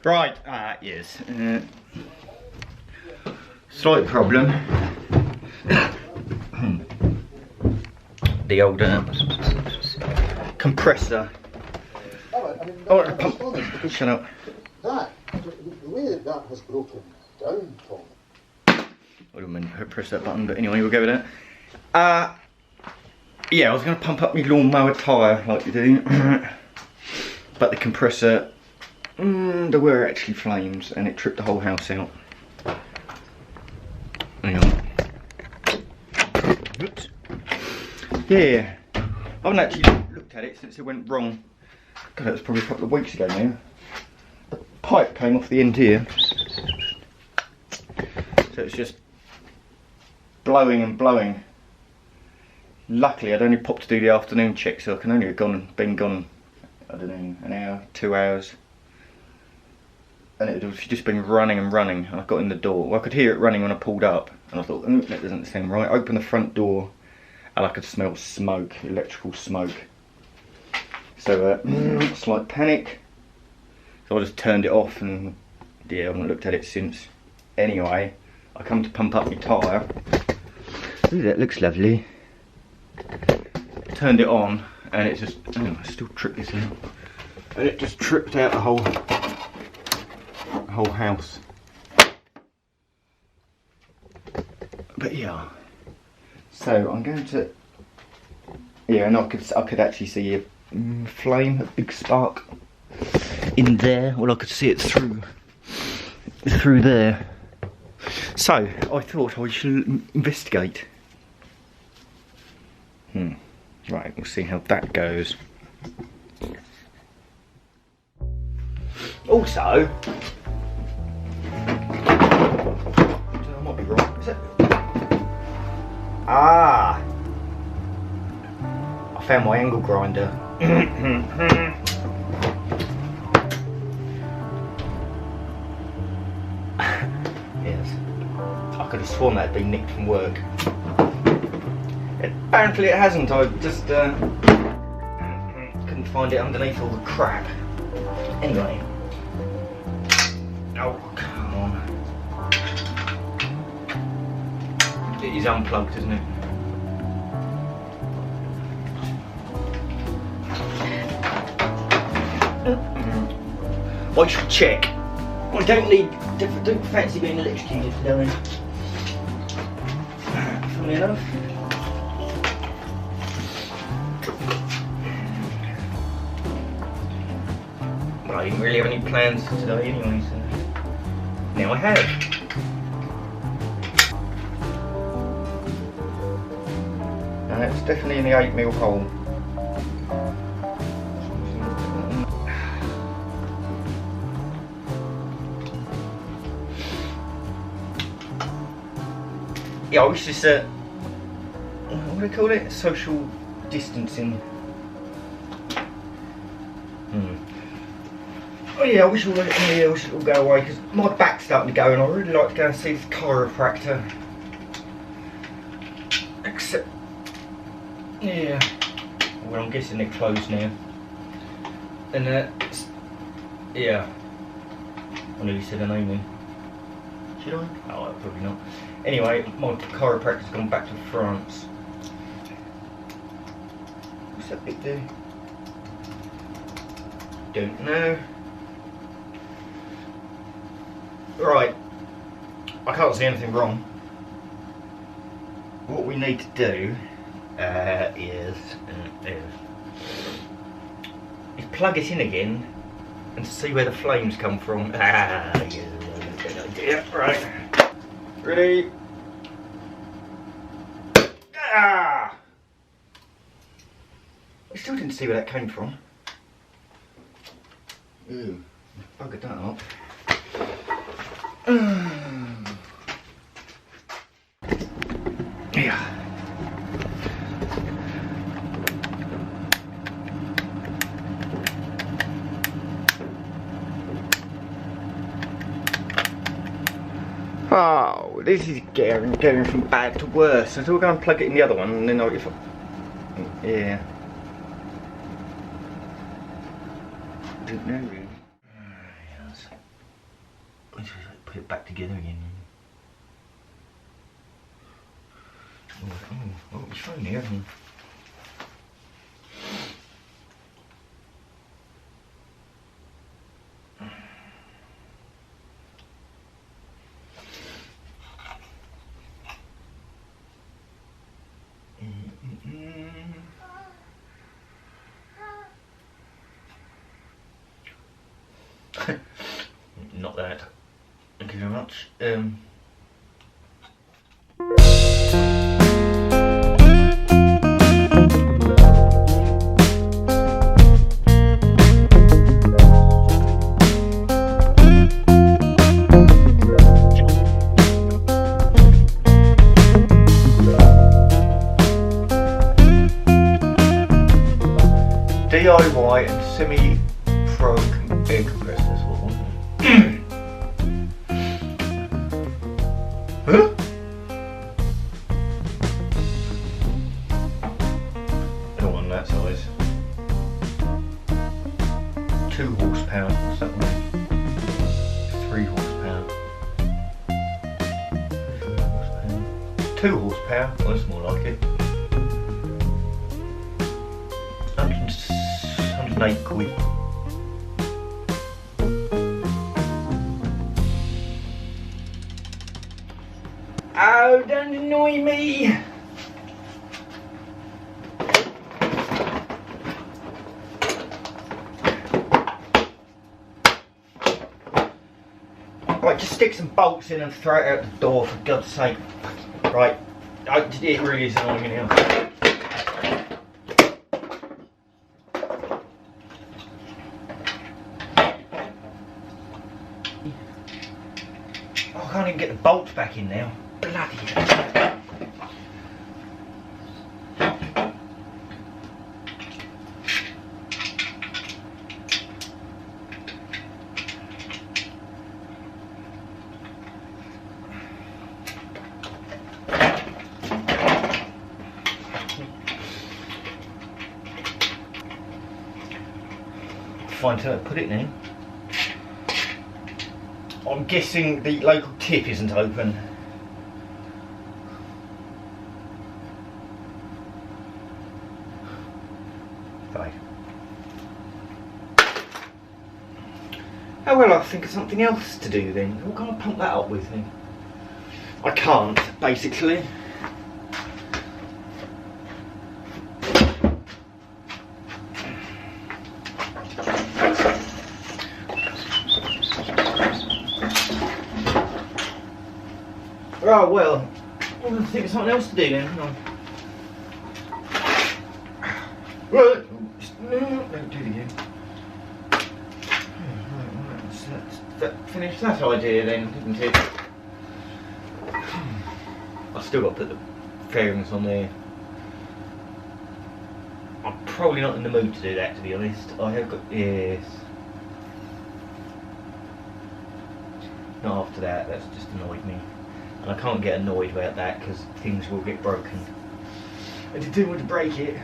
Right, yes. Slight problem. The old compressor. Pump. Shut up. The way that has broken down, Tom. I didn't mean to press that button, but anyway, we'll go with that. Yeah, I was going to pump up my lawnmower tyre like you do, but the compressor, there were actually flames and it tripped the whole house out. Hang on. Oops. Yeah, I haven't actually looked at it since it went wrong. God, that was probably a couple of weeks ago now. The pipe came off the end here, so it's just blowing and blowing. Luckily, I'd only popped to do the afternoon check, so I can only have been gone, I don't know, an hour, 2 hours. And it was just been running and running, and I got in the door. Well, I could hear it running when I pulled up, and I thought, that doesn't sound right. I opened the front door, and I could smell smoke, electrical smoke. So, slight panic. So I just turned it off, and yeah, I haven't looked at it since. Anyway, I come to pump up my tyre. Ooh, that looks lovely. Turned it on, and it just, I still tripped this out. And it just tripped out the whole house. But yeah, so I'm going to, yeah, and I could actually see a flame, a big spark in there. Well, I could see it through there. So I thought I should investigate. Right, we'll see how that goes. Also, I might be wrong. Is it? I found my angle grinder. Yes, I could have sworn that had been nicked from work. Apparently it hasn't. I just couldn't find it underneath all the crap. Anyway. Oh, come on. It is unplugged, isn't it? I should check. I don't fancy being electrocuted today. Funny enough. Well, I didn't really have any plans for today anyway, so now I have. And it's definitely in the 8mm hole. Yeah, I wish this, what do they call it? Social distancing. Oh yeah, I wish it would all go away, because my back's starting to go and I really like to go and see this chiropractor. Except, yeah, well, I'm guessing they're closed now. And yeah, I nearly said her name then. Should I? Oh, probably not. Anyway, my chiropractor's gone back to France. What's that bit do? Don't know. Right, I can't see anything wrong. What we need to do is plug it in again and see where the flames come from. Yeah, good idea. Right, ready? I still didn't see where that came from. Ooh, buggered that up. Yeah. Oh, this is going from bad to worse. So we're going to plug it in the other one, and then yeah. Don't know really. Yes. put it back together again. Oh, it's thrown here, hasn't he? Not that. Thank you very much. DIY and semi-pro air compressors. Huh? Don't want that size. 2 horsepower. What's that one? 3 horsepower. 2 horsepower. Oh, that's more like it. 108 quid. Oh, don't annoy me! Right, just stick some bolts in and throw it out the door, for God's sake. Right, it really is annoying me now. Oh, I can't even get the bolts back in now. Bloody hell. Find somewhere to put it in. I'm guessing the local tip isn't open. Fine. Oh well, I'll think of something else to do then. What can I pump that up with then? I can't, basically. Oh well, I'm going to think of something else to do then. Right, don't do it again. Right, so that finished that idea then, didn't it? I've still got to put the fairings on there. I'm probably not in the mood to do that, to be honest. I have got, yes. Not after that, that's just annoyed me. And I can't get annoyed about that because things will get broken. I didn't want to break it.